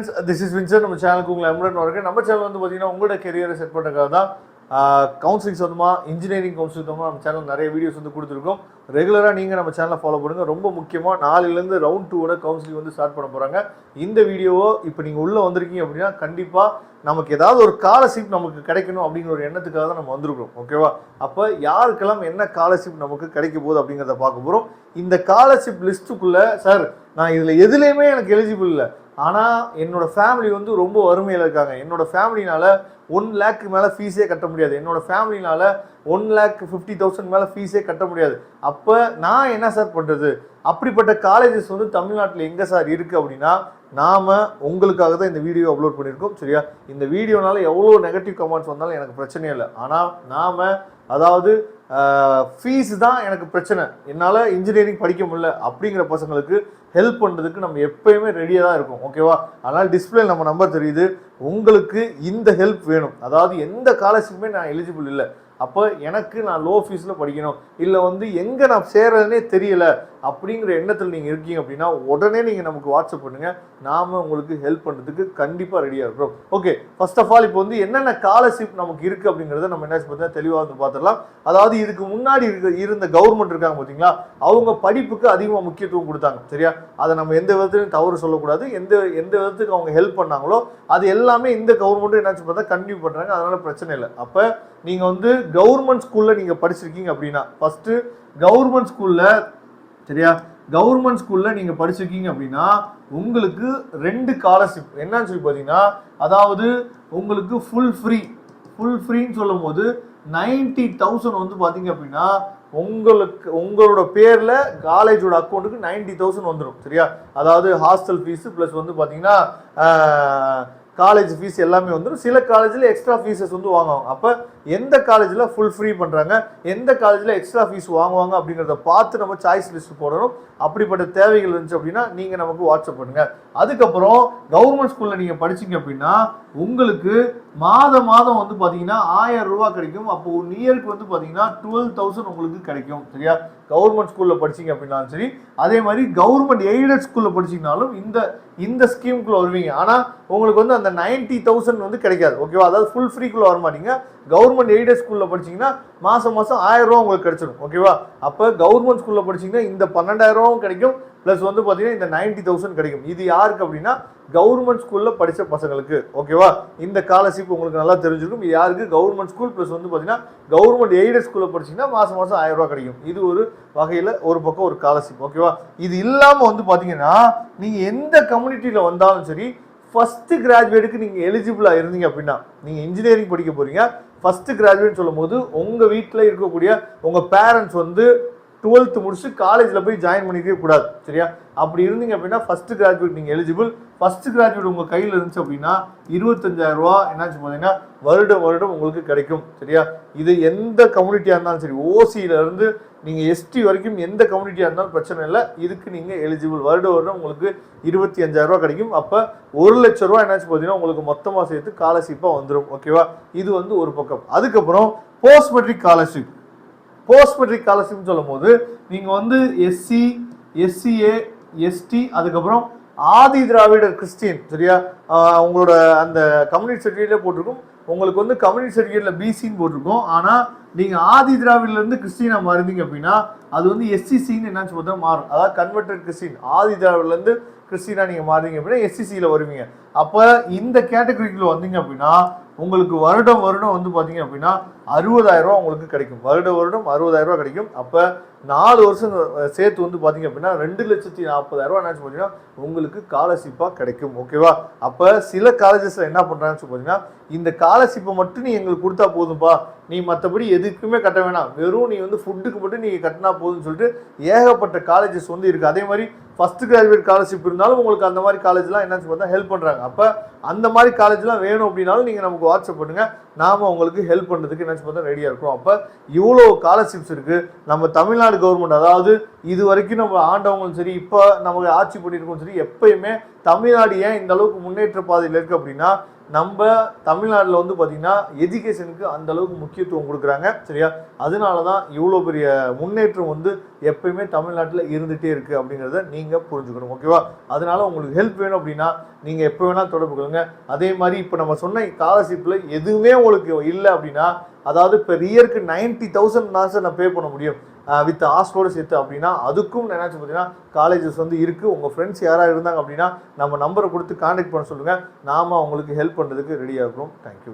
Friends, this is Vincent. நம்ம சேனலுக்கு உங்களை எம்ரன் வரேன். நம்ம சேனல் வந்து பார்த்தீங்கன்னா உங்களோட கெரியரை செட் பண்ணுறதுக்காக தான் கவுன்சிலிங் சொந்தமாக, இன்ஜினியரிங் கவுன்சிலிங் சொந்தமாக நம்ம சேனல் நிறைய வீடியோஸ் வந்து கொடுத்துருக்கோம். ரெகுலராக நீங்கள் நம்ம சேனலை ஃபாலோ பண்ணுங்கள். ரொம்ப முக்கியமாக நாளையிலேருந்து ரவுண்ட் 2 கவுன்சிலிங் வந்து ஸ்டார்ட் பண்ண போகிறாங்க. இந்த வீடியோவோ இப்போ நீங்கள் உள்ளே வந்திருக்கீங்க அப்படின்னா கண்டிப்பாக நமக்கு ஏதாவது ஒரு ஸ்காலர்ஷிப் நமக்கு கிடைக்கணும் அப்படிங்கிற ஒரு எண்ணத்துக்காக தான் நம்ம வந்திருக்கிறோம். ஓகேவா? அப்போ யாருக்கெல்லாம் என்ன ஸ்காலர்ஷிப் நமக்கு கிடைக்க போகுது அப்படிங்கிறத பார்க்க போகிறோம். இந்த ஸ்காலர்ஷிப் லிஸ்ட்டுக்குள்ளே சார் நான் இதில் எதுலேயுமே எனக்கு எலிஜிபிள் இல்லை, ஆனால் என்னோடய ஃபேமிலி வந்து ரொம்ப வறுமையில் இருக்காங்க, என்னோடய ஃபேமிலினால 1 lakh மேலே ஃபீஸே கட்ட முடியாது, என்னோடய ஃபேமிலினால 1,50,000 மேலே ஃபீஸே கட்ட முடியாது, அப்போ நான் என்ன சார் பண்ணுறது? அப்படிப்பட்ட காலேஜஸ் வந்து தமிழ்நாட்டில் எங்கே சார் இருக்குது அப்படின்னா நாம் உங்களுக்காக தான் இந்த வீடியோ அப்லோட் பண்ணியிருக்கோம். சரியா? இந்த வீடியோனால எவ்வளோ நெகட்டிவ் கமெண்ட்ஸ் வந்தாலும் எனக்கு பிரச்சனையே இல்லை. ஆனால் நாம் அதாவது ஃபீஸ் தான் எனக்கு பிரச்சனை, என்னால் இன்ஜினியரிங் படிக்க முடியல அப்படிங்கிற பசங்களுக்கு ஹெல்ப் பண்ணுறதுக்கு நம்ம எப்பயுமே ரெடியாக தான் இருக்கும். ஓகேவா? அதனால் டிஸ்பிளே நம்ம நம்பர் தெரியுது. உங்களுக்கு இந்த ஹெல்ப் வேணும், அதாவது எந்த ஸ்காலர்ஷிப்புமே நான் எலிஜிபிள் இல்லை, அப்போ எனக்கு நான் லோ ஃபீஸில் படிக்கணும், இல்லை வந்து எங்கே நான் சேர்றதுனே தெரியல அப்படிங்கிற எண்ணத்தில் நீங்கள் இருக்கீங்க அப்படின்னா உடனே நீங்கள் நமக்கு வாட்ஸ்அப் பண்ணுங்கள். நாம் உங்களுக்கு ஹெல்ப் பண்ணுறதுக்கு கண்டிப்பாக ரெடியாக இருக்கிறோம். ஓகே, ஃபர்ஸ்ட் ஆஃப் ஆல் இப்போ வந்து என்னென்ன ஸ்காலர்ஷிப் நமக்கு இருக்குது அப்படிங்கிறத நம்ம என்ன பார்த்தீங்கன்னா தெளிவாக வந்து பார்த்துடலாம். அதாவது இதுக்கு முன்னாடி இருந்த கவர்மெண்ட் இருக்காங்க பார்த்தீங்களா, அவங்க படிப்புக்கு அதிகமாக முக்கியத்துவம் கொடுத்தாங்க. சரியா? அதை நம்ம எந்த விதத்துலையும் தவறு சொல்லக்கூடாது. எந்த விதத்துக்கு அவங்க ஹெல்ப் பண்ணாங்களோ அது எல்லாமே இந்த கவர்மெண்ட்டும் என்ன பார்த்தா கண்டினியூ பண்ணுறாங்க. அதனால் பிரச்சனை இல்லை. அப்போ நீங்கள் வந்து கவர்மெண்ட் ஸ்கூலில் நீங்கள் படிச்சிருக்கீங்க அப்படின்னா ஃபஸ்ட்டு கவர்மெண்ட் ஸ்கூலில், சரியா, கவர்மெண்ட் ஸ்கூலில் நீங்கள் படிச்சிருக்கீங்க அப்படின்னா உங்களுக்கு 2 ஸ்காலர்ஷிப் என்னன்னு சொல்லி பார்த்தீங்கன்னா, அதாவது உங்களுக்கு ஃபுல் ஃப்ரீன்னு சொல்லும் போது 90,000 வந்து பார்த்தீங்க அப்படின்னா உங்களோட பேரில் காலேஜோட அக்கௌண்ட்டுக்கு 90,000 வந்துடும். சரியா? அதாவது ஹாஸ்டல் ஃபீஸு ப்ளஸ் வந்து பார்த்தீங்கன்னா காலேஜ் ஃபீஸ் எல்லாமே வந்துடும். சில காலேஜில் எக்ஸ்ட்ரா ஃபீஸஸ் வந்து வாங்குவாங்க. அப்போ எந்த காலேஜில் ஃபுல் ஃப்ரீ பண்ணுறாங்க, எந்த காலேஜில் எக்ஸ்ட்ரா ஃபீஸ் வாங்குவாங்க அப்படிங்கிறத பார்த்து நம்ம சாய்ஸ் லிஸ்ட் போடணும். அப்படிப்பட்ட தேவைகள் இருந்துச்சு அப்படின்னா நீங்கள் நமக்கு வாட்ஸ்அப் பண்ணுங்கள். அதுக்கப்புறம் கவர்மெண்ட் ஸ்கூலில் நீங்கள் படிச்சிங்க அப்படின்னா உங்களுக்கு மாதம் வந்து பார்த்தீங்கன்னா 1000 ரூபா கிடைக்கும். அப்போ 1 இயருக்கு வந்து பார்த்தீங்கன்னா 12,000 உங்களுக்கு கிடைக்கும். சரியா? கவர்மெண்ட் ஸ்கூலில் படிச்சிங்க அப்படின்னாலும் சரி, அதே மாதிரி கவர்மெண்ட் எய்டட் ஸ்கூலில் படிச்சிங்கனாலும் இந்த ஸ்கீமுக்குள்ளே வருவீங்க. ஆனால் உங்களுக்கு வந்து அந்த 90,000 வந்து கிடைக்காது. ஓகேவா? அதாவது ஃபுல் ஃப்ரீக்குள்ளே வர மாட்டீங்க. கவர்மெண்ட் எய்டட் ஸ்கூலில் படிச்சிங்கன்னா மாதம் 1000 ரூபா உங்களுக்கு கிடைச்சிடும். ஓகேவா? அப்போ கவர்மெண்ட் ஸ்கூலில் படிச்சிங்கன்னா இந்த 12,000 ரூபாவும் கிடைக்கும், ப்ளஸ் வந்து பார்த்தீங்கன்னா இந்த 90,000 கிடைக்கும். இது யாருக்கு அப்படின்னா கவர்மெண்ட் ஸ்கூலில் படித்த பசங்களுக்கு. ஓகேவா? இந்த ஸ்காலர்ஷிப் உங்களுக்கு நல்லா தெரிஞ்சிருக்கும். இது யாருக்கு? கவர்மெண்ட் ஸ்கூல் ப்ளஸ் வந்து பார்த்தீங்கன்னா கவர்மெண்ட் எய்டட் ஸ்கூலில் படிச்சிங்கன்னா மாதம் 1000 ரூபா கிடைக்கும். இது ஒரு வகையில் ஒரு பக்கம் ஒரு ஸ்காலர்ஷிப். ஓகேவா? இது இல்லாமல் வந்து பார்த்தீங்கன்னா நீங்கள் எந்த கம்யூனிட்டியில் வந்தாலும் சரி, ஃபஸ்ட்டு கிராஜுவேட்டுக்கு நீங்கள் எலிஜிபிளாக இருந்தீங்க அப்படின்னா, நீங்கள் இன்ஜினியரிங் படிக்க போகிறீங்க, ஃபஸ்ட்டு கிராஜுவேட் சொல்லும் போது உங்கள் வீட்டில் இருக்கக்கூடிய உங்கள் பேரண்ட்ஸ் வந்து 12th முடிச்சு காலேஜில் போய் ஜாயின் பண்ணிக்கவே கூடாது. சரியா? அப்படி இருந்தீங்க அப்படின்னா ஃபஸ்ட்டு கிராஜுவேட் நீங்கள் எலிஜிபிள். ஃபஸ்ட்டு கிராஜுவேட் உங்கள் கையில் இருந்துச்சு அப்படின்னா 25,000 ரூபா என்னாச்சு பார்த்தீங்கன்னா வருடம் உங்களுக்கு கிடைக்கும். சரியா? இது எந்த கம்யூனிட்டியாக இருந்தாலும் சரி, ஓசியிலேருந்து நீங்கள் எஸ்டி வரைக்கும் எந்த கம்யூனிட்டியாக இருந்தாலும் பிரச்சனை இல்லை, இதுக்கு நீங்கள் எலிஜிபிள். வருடம் உங்களுக்கு 25,000 ரூபா கிடைக்கும். அப்போ 1,00,000 ரூபா என்னாச்சு பார்த்தீங்கன்னா உங்களுக்கு மொத்தமாக சேர்த்து ஸ்காலர்ஷிப்பாக வந்துடும். ஓகேவா? இது வந்து ஒரு பக்கம். அதுக்கப்புறம் post matric scholarship. Post matric ஸ்காலர்ஷிப்னு சொல்லும் போது நீங்கள் வந்து எஸ்சி, எஸ்சிஏ, எஸ்டி, அதுக்கப்புறம் ஆதி திராவிடர் கிறிஸ்டின், சரியா, உங்களோட அந்த கம்யூனிட்டி சர்டிஃபிகேட்ல போட்டிருக்கும். உங்களுக்கு வந்து கம்யூனிட்டி சர்டிஃபிகேட்ல பிசின்னு போட்டிருக்கும். ஆனால் நீங்கள் ஆதி திராவிடர்லேருந்து கிறிஸ்டினா மாறிந்தீங்க அப்படின்னா அது வந்து எஸ்சிசின்னு என்னன்னு சொல்லிட்டு மாறும். அதாவது கன்வெர்டட் கிறிஸ்டின். ஆதி திராவிடர்லேருந்து கிறிஸ்டினா நீங்கள் மாறிங்க அப்படின்னா எஸ்சிசியில் வருவீங்க. அப்போ இந்த கேட்டகரிக்குள்ள வந்தீங்க அப்படின்னா உங்களுக்கு வருடம் வந்து பார்த்தீங்க அப்படின்னா 60,000 ரூபா உங்களுக்கு கிடைக்கும். வருடம் 60,000 ரூபா கிடைக்கும். அப்போ 4 வருஷம் சேர்த்து வந்து பார்த்தீங்க அப்படின்னா 2,40,000 ரூபா என்னாச்சு பார்த்தீங்கன்னா உங்களுக்கு ஸ்காலர்ஷிப்பாக கிடைக்கும். ஓகேவா? அப்போ சில காலேஜஸில் என்ன பண்ணுறாங்கன்னு சொல்லி பார்த்தீங்கன்னா இந்த ஸ்காலர்ஷிப்பை மட்டும் நீ எங்களுக்கு கொடுத்தா போதும்பா, நீ மற்றபடி எதுக்குமே கட்ட வேணாம், வெறும் நீ வந்து ஃபுட்டுக்கு மட்டும் நீங்கள் கட்டினா போதும்னு சொல்லிட்டு ஏகப்பட்ட காலேஜஸ் வந்து இருக்குது. அதே மாதிரி ஃபஸ்ட்டு கிராஜுவேட் ஸ்காலர்ஷிப் இருந்தாலும் உங்களுக்கு அந்த மாதிரி காலேஜ்லாம் என்னாச்சு பார்த்தா ஹெல்ப் பண்ணுறாங்க. அப்போ அந்த மாதிரி காலேஜ்லாம் வேணும் அப்படின்னாலும் நீங்கள் நமக்கு வாட்ஸ்அப் பண்ணுங்கள், நாம் உங்களுக்கு ஹெல்ப் பண்ணுறதுக்கு என்னாச்சு பார்த்தா ரெடியாக இருக்கும். அப்போ இவ்வளோ ஸ்காலர்ஷிப்ஸ் இருக்குது. நம்ம தமிழ்நாடு கவர்மெண்ட், அதாவது இது வரைக்கும் நம்ம ஆண்டவங்களும் சரி, இப்போ நமக்கு ஆட்சி பண்ணியிருக்கோம் சரி, எப்பயுமே தமிழ்நாடு ஏன் இந்த அளவுக்கு முன்னேற்ற பாதையில் இருக்குது அப்படின்னா நம்ம தமிழ்நாட்டில் வந்து பார்த்திங்கன்னா எஜுகேஷனுக்கு அந்த அளவுக்கு முக்கியத்துவம் கொடுக்குறாங்க. சரியா? அதனால தான் இவ்வளோ பெரிய முன்னேற்றம் வந்து எப்பயுமே தமிழ்நாட்டில் இருந்துகிட்டே இருக்குது அப்படிங்கிறத நீங்கள் புரிஞ்சுக்கணும். ஓகேவா? அதனால உங்களுக்கு ஹெல்ப் வேணும் அப்படின்னா நீங்கள் எப்போ வேணால் தொடர்பு கொள்ளுங்க. அதே மாதிரி இப்போ நம்ம சொன்ன ஸ்காலர்ஷிப்பில் எதுவுமே உங்களுக்கு இல்லை அப்படின்னா, அதாவது இப்போ இயருக்கு 90,000 தான் சார் நான் பே பண்ண முடியும் வித் ஹாஸ்டலோடு சேர்த்து அப்படின்னா, அதுக்கும் என்னாச்சு பார்த்தீங்கன்னா காலேஜஸ் வந்து இருக்குது. உங்கள் ஃப்ரெண்ட்ஸ் யாராவது இருந்தாங்க அப்படின்னா நம்ம நம்பரை கொடுத்து கான்டாக்ட் பண்ண சொல்லுங்கள். நாம் அவங்களுக்கு ஹெல்ப் பண்ணுறதுக்கு ரெடியாக இருக்கிறோம். தேங்க்யூ.